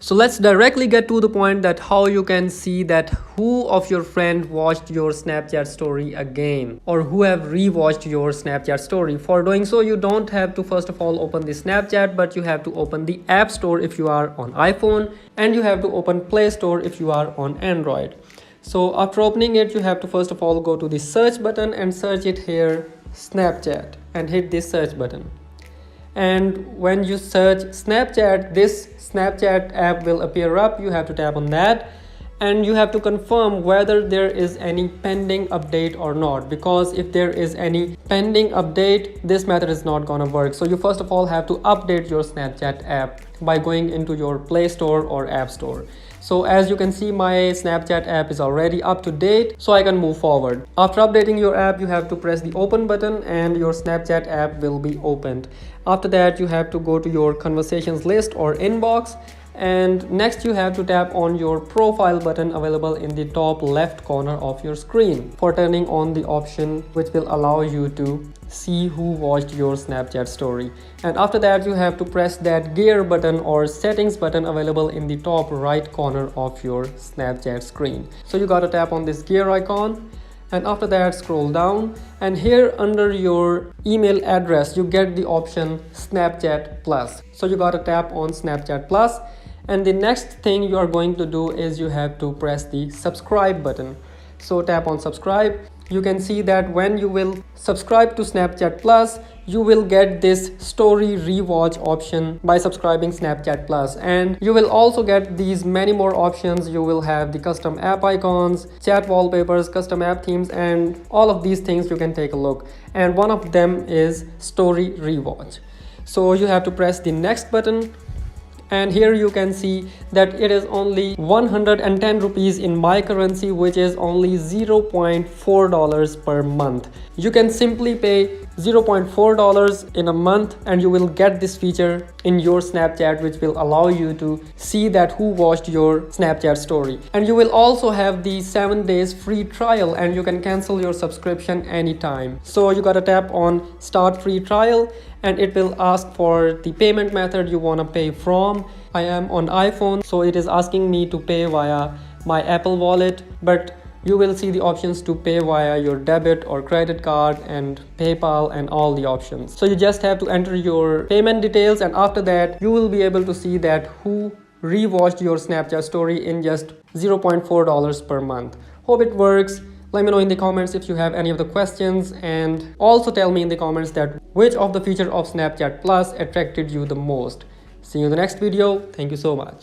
So let's directly get to the point that how you can see that who of your friend watched your Snapchat story again, or who have rewatched your Snapchat story. For doing so, you don't have to first of all open the Snapchat, but you have to open the App Store if you are on iPhone, and you have to open Play Store if you are on Android. So after opening it, you have to first of all go to the search button and search it here, Snapchat, and hit this search button. And when you search Snapchat, this Snapchat app will appear up. You have to tap on that, and you have to confirm whether there is any pending update or not, because if there is any pending update, this method is not gonna work. So you first of all have to update your Snapchat app by going into your Play Store or App Store. So as you can see, my Snapchat app is already up to date, so I can move forward. After updating your app, you have to press the open button and your Snapchat app will be opened. After that, you have to go to your conversations list or inbox, and next you have to tap on your profile button available in the top left corner of your screen for turning on the option which will allow you to see who watched your Snapchat story. And after that, you have to press that gear button or settings button available in the top right corner of your Snapchat screen. So you gotta tap on this gear icon, and after that scroll down, and here under your email address you get the option Snapchat Plus. So you gotta tap on Snapchat Plus, and the next thing you are going to do is you have to press the subscribe button. So tap on subscribe. You can see that when you will subscribe to Snapchat Plus, you will get this story rewatch option by subscribing Snapchat Plus, and you will also get these many more options. You will have the custom app icons, chat wallpapers, custom app themes, and all of these things you can take a look. And one of them is story rewatch. So you have to press the next button, and here you can see that it is only 110 rupees in my currency, which is only $0.4 per month. You can simply pay $0.4 in a month and you will get this feature in your Snapchat, which will allow you to see that who watched your Snapchat story. And you will also have the 7 days free trial, and you can cancel your subscription anytime. So you gotta tap on start free trial, and it will ask for the payment method you want to pay from. I am on iPhone, so it is asking me to pay via my Apple Wallet, but you will see the options to pay via your debit or credit card and PayPal and all the options. So you just have to enter your payment details, and after that you will be able to see that who rewatched your Snapchat story in just $0.4 per month. Hope it works. Let me know in the comments if you have any of the questions, and also tell me in the comments that which of the features of Snapchat Plus attracted you the most. See you in the next video. Thank you so much.